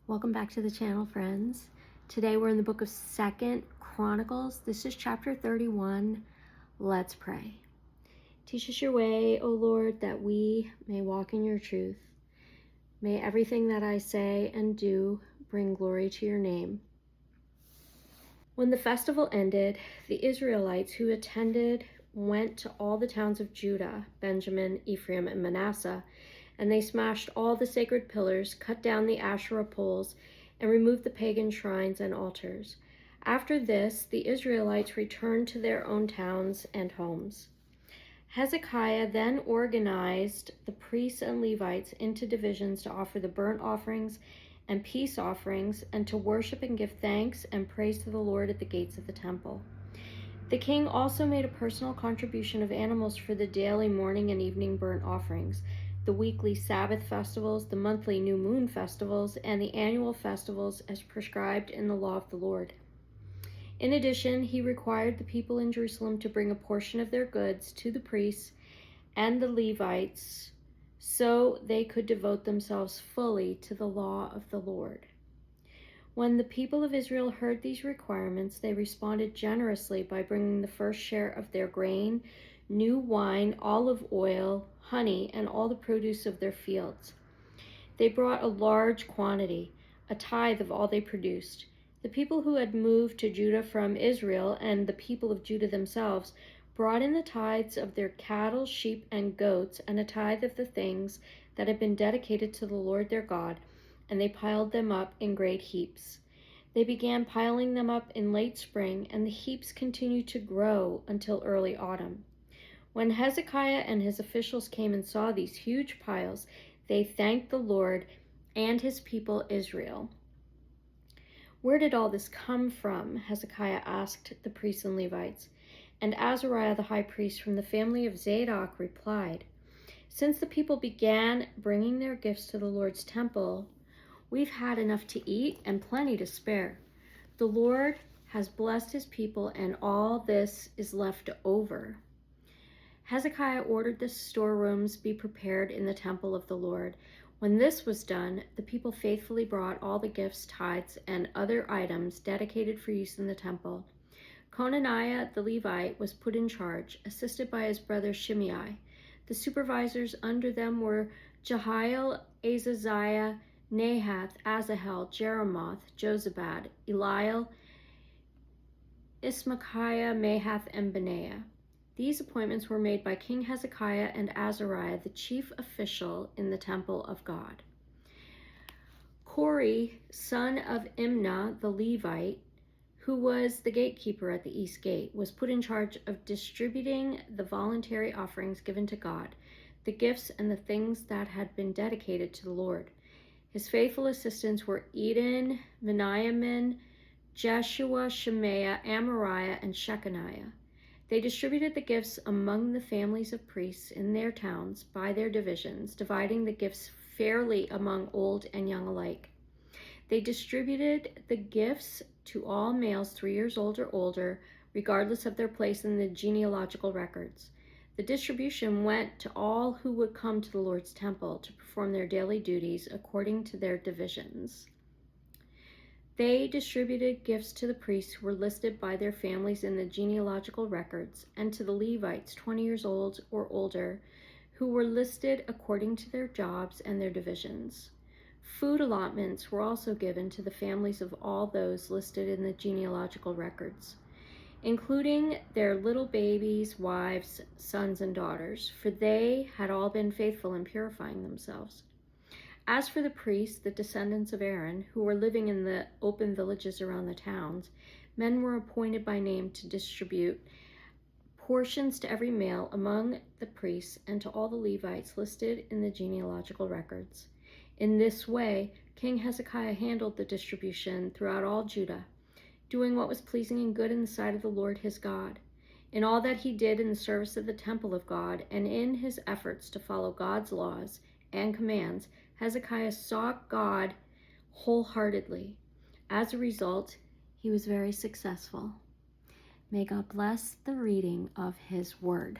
Welcome back to the channel, friends. Today we're in the book of 2 Chronicles. This is chapter 31. Let's pray. Teach us your way, O Lord, that we may walk in your truth. May everything that I say and do bring glory to your name. When the festival ended, the Israelites who attended went to all the towns of Judah, Benjamin, Ephraim, and Manasseh, and they smashed all the sacred pillars, cut down the Asherah poles, and removed the pagan shrines and altars. After this, the Israelites returned to their own towns and homes. Hezekiah then organized the priests and Levites into divisions to offer the burnt offerings and peace offerings, and to worship and give thanks and praise to the Lord at the gates of the temple. The king also made a personal contribution of animals for the daily morning and evening burnt offerings, the weekly Sabbath festivals, the monthly new moon festivals, and the annual festivals as prescribed in the law of the Lord. In addition, he required the people in Jerusalem to bring a portion of their goods to the priests and the Levites so they could devote themselves fully to the law of the Lord. When the people of Israel heard these requirements, they responded generously by bringing the first share of their grain, new wine, olive oil, honey, and all the produce of their fields. They brought a large quantity, a tithe of all they produced. The people who had moved to Judah from Israel and the people of Judah themselves brought in the tithes of their cattle, sheep, and goats, and a tithe of the things that had been dedicated to the Lord their God, and they piled them up in great heaps. They began piling them up in late spring, and the heaps continued to grow until early autumn. When Hezekiah and his officials came and saw these huge piles, they thanked the Lord and his people Israel. "Where did all this come from?" Hezekiah asked the priests and Levites. And Azariah the high priest from the family of Zadok replied, "Since the people began bringing their gifts to the Lord's temple, we've had enough to eat and plenty to spare. The Lord has blessed his people, and all this is left over." Hezekiah ordered the storerooms be prepared in the temple of the Lord. When this was done, the people faithfully brought all the gifts, tithes, and other items dedicated for use in the temple. Conaniah the Levite was put in charge, assisted by his brother Shimei. The supervisors under them were Jehiel, Azaziah, Nahath, Asahel, Jeremoth, Jozabad, Eliel, Ismachiah, Mahath, and Benaiah. These appointments were made by King Hezekiah and Azariah, the chief official in the temple of God. Kori, son of Imnah the Levite, who was the gatekeeper at the east gate, was put in charge of distributing the voluntary offerings given to God, the gifts and the things that had been dedicated to the Lord. His faithful assistants were Eden, Meniamin, Jeshua, Shemaiah, Amariah, and Shechaniah. They distributed the gifts among the families of priests in their towns by their divisions, dividing the gifts fairly among old and young alike. They distributed the gifts to all males 3 years old or older, regardless of their place in the genealogical records. The distribution went to all who would come to the Lord's temple to perform their daily duties according to their divisions. They distributed gifts to the priests who were listed by their families in the genealogical records, and to the Levites 20 years old or older, who were listed according to their jobs and their divisions. Food allotments were also given to the families of all those listed in the genealogical records, including their little babies, wives, sons, and daughters, for they had all been faithful in purifying themselves. As for the priests, the descendants of Aaron, who were living in the open villages around the towns, men were appointed by name to distribute portions to every male among the priests and to all the Levites listed in the genealogical records. In this way, King Hezekiah handled the distribution throughout all Judah, doing what was pleasing and good in the sight of the Lord his God. In all that he did in the service of the temple of God, and in his efforts to follow God's laws and commands, Hezekiah sought God wholeheartedly. As a result, he was very successful. May God bless the reading of his word.